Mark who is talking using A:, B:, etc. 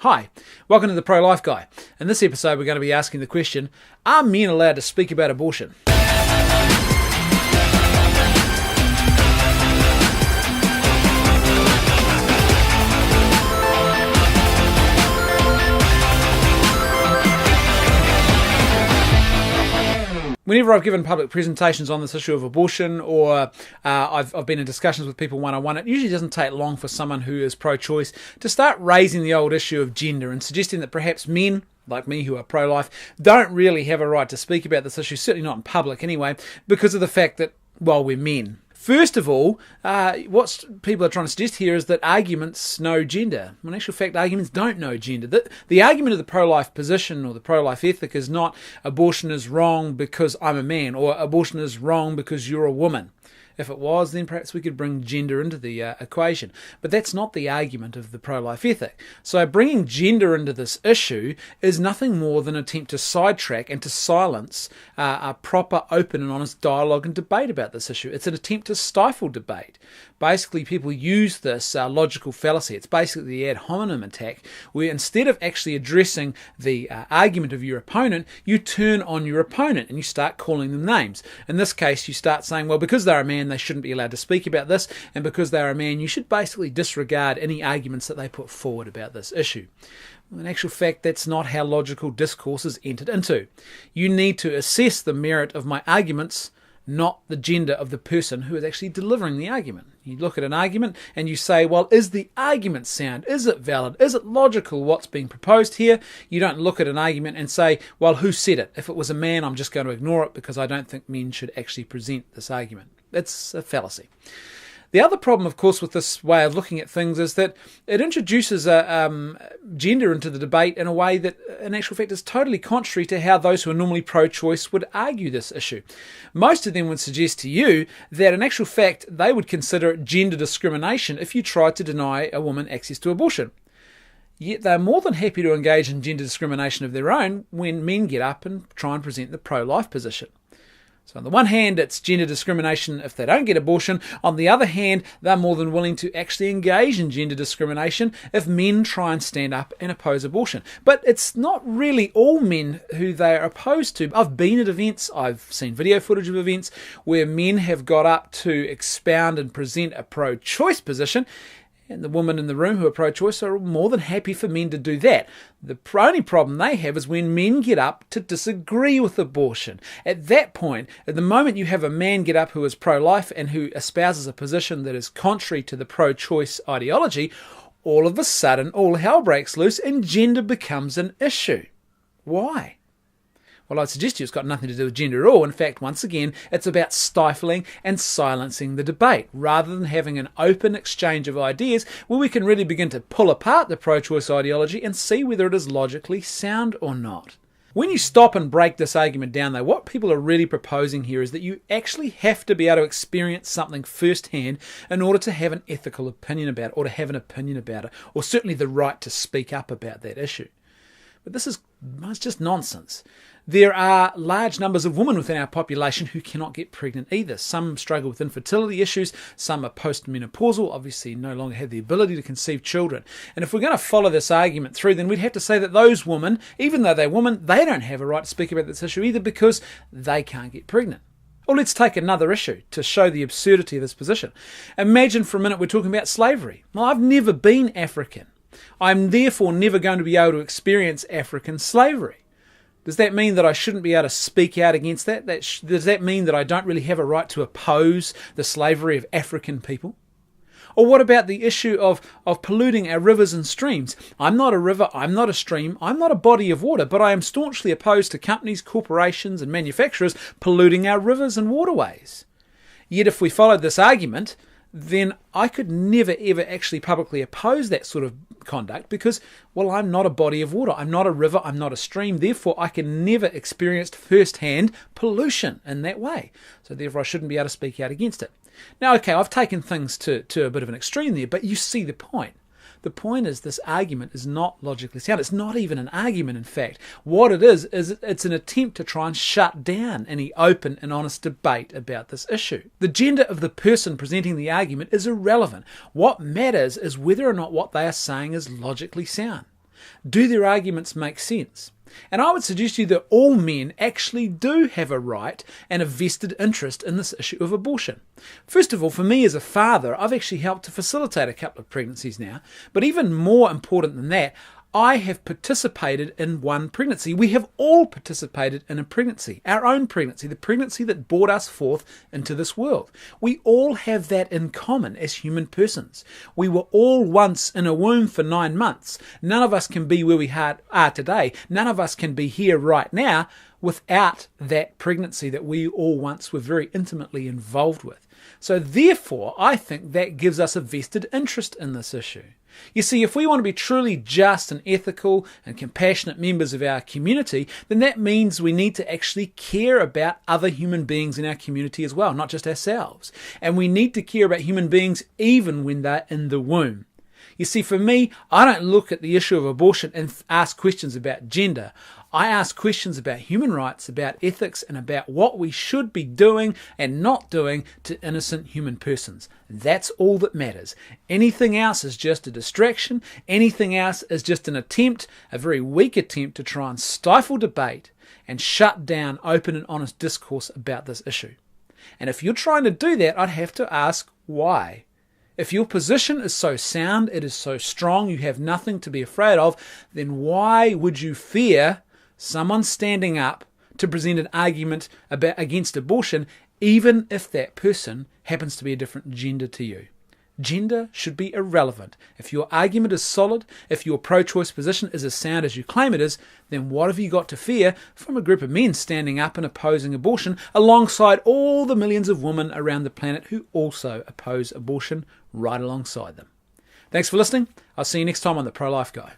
A: Hi, welcome to the Pro-Life Guy. In this episode we're going to be asking the question, are men allowed to speak about abortion? Whenever I've given public presentations on this issue of abortion, or I've been in discussions with people one-on-one, it usually doesn't take long for someone who is pro-choice to start raising the old issue of gender and suggesting that perhaps men, like me who are pro-life, don't really have a right to speak about this issue, certainly not in public anyway, because of the fact that, well, we're men. First of all, what people are trying to suggest here is that arguments know gender. In actual fact, arguments don't know gender. The argument of the pro-life position or the pro-life ethic is not abortion is wrong because I'm a man, or abortion is wrong because you're a woman. If it was, then perhaps we could bring gender into the equation. But that's not the argument of the pro-life ethic. So bringing gender into this issue is nothing more than an attempt to sidetrack and to silence a proper, open and honest dialogue and debate about this issue. It's an attempt to stifle debate. Basically, people use this logical fallacy. It's basically the ad hominem attack, where instead of actually addressing the argument of your opponent, you turn on your opponent and you start calling them names. In this case, you start saying, well, because they're a man, they shouldn't be allowed to speak about this, and because they're a man, you should basically disregard any arguments that they put forward about this issue. Well, in actual fact, that's not how logical discourse is entered into. You need to assess the merit of my arguments, not the gender of the person who is actually delivering the argument. You look at an argument and you say, well, is the argument sound? Is it valid? Is it logical what's being proposed here? You don't look at an argument and say, well, who said it? If it was a man, I'm just going to ignore it because I don't think men should actually present this argument. It's a fallacy. The other problem, of course, with this way of looking at things is that it introduces gender into the debate in a way that, in actual fact, is totally contrary to how those who are normally pro-choice would argue this issue. Most of them would suggest to you that, in actual fact, they would consider it gender discrimination if you tried to deny a woman access to abortion. Yet they're more than happy to engage in gender discrimination of their own when men get up and try and present the pro-life position. So on the one hand, it's gender discrimination if they don't get abortion. On the other hand, they're more than willing to actually engage in gender discrimination if men try and stand up and oppose abortion. But it's not really all men who they are opposed to. I've been at events, I've seen video footage of events where men have got up to expound and present a pro-choice position, and the women in the room who are pro-choice are more than happy for men to do that. The only problem they have is when men get up to disagree with abortion. At that point, at the moment you have a man get up who is pro-life and who espouses a position that is contrary to the pro-choice ideology, all of a sudden all hell breaks loose and gender becomes an issue. Why? Well, I'd suggest to you it's got nothing to do with gender at all. In fact, once again, it's about stifling and silencing the debate, rather than having an open exchange of ideas where we can really begin to pull apart the pro-choice ideology and see whether it is logically sound or not. When you stop and break this argument down, though, what people are really proposing here is that you actually have to be able to experience something firsthand in order to have an ethical opinion about it, or to have an opinion about it, or certainly the right to speak up about that issue. But it's just nonsense. There are large numbers of women within our population who cannot get pregnant either. Some struggle with infertility issues, some are postmenopausal, obviously no longer have the ability to conceive children. And if we're going to follow this argument through, then we'd have to say that those women, even though they're women, they don't have a right to speak about this issue either because they can't get pregnant. Or let's take another issue to show the absurdity of this position. Imagine for a minute we're talking about slavery. Well, I've never been African. I'm therefore never going to be able to experience African slavery. Does that mean that I shouldn't be able to speak out against that? Does that mean that I don't really have a right to oppose the slavery of African people? Or what about the issue of polluting our rivers and streams? I'm not a river, I'm not a stream, I'm not a body of water, but I am staunchly opposed to companies, corporations and manufacturers polluting our rivers and waterways. Yet if we followed this argument, then I could never ever actually publicly oppose that sort of conduct because, well, I'm not a body of water, I'm not a river, I'm not a stream, therefore I can never experience first-hand pollution in that way. So therefore I shouldn't be able to speak out against it. Now, okay, I've taken things to a bit of an extreme there, but you see the point. The point is this argument is not logically sound. It's not even an argument, in fact. What it is it's an attempt to try and shut down any open and honest debate about this issue. The gender of the person presenting the argument is irrelevant. What matters is whether or not what they are saying is logically sound. Do their arguments make sense? And I would suggest to you that all men actually do have a right and a vested interest in this issue of abortion. First of all, for me as a father, I've actually helped to facilitate a couple of pregnancies now. But even more important than that, I have participated in one pregnancy. We have all participated in a pregnancy, our own pregnancy, the pregnancy that brought us forth into this world. We all have that in common as human persons. We were all once in a womb for 9 months. None of us can be where we are today. None of us can be here right now without that pregnancy that we all once were very intimately involved with. So therefore, I think that gives us a vested interest in this issue. You see, if we want to be truly just and ethical and compassionate members of our community, then that means we need to actually care about other human beings in our community as well, not just ourselves. And we need to care about human beings even when they're in the womb. You see, for me, I don't look at the issue of abortion and ask questions about gender. I ask questions about human rights, about ethics, and about what we should be doing and not doing to innocent human persons. That's all that matters. Anything else is just a distraction. Anything else is just an attempt, a very weak attempt to try and stifle debate and shut down open and honest discourse about this issue. And if you're trying to do that, I'd have to ask why. If your position is so sound, it is so strong, you have nothing to be afraid of, then why would you fear someone standing up to present an argument against abortion, even if that person happens to be a different gender to you? Gender should be irrelevant. If your argument is solid, if your pro-choice position is as sound as you claim it is, then what have you got to fear from a group of men standing up and opposing abortion alongside all the millions of women around the planet who also oppose abortion right alongside them? Thanks for listening. I'll see you next time on The Pro-Life Guy.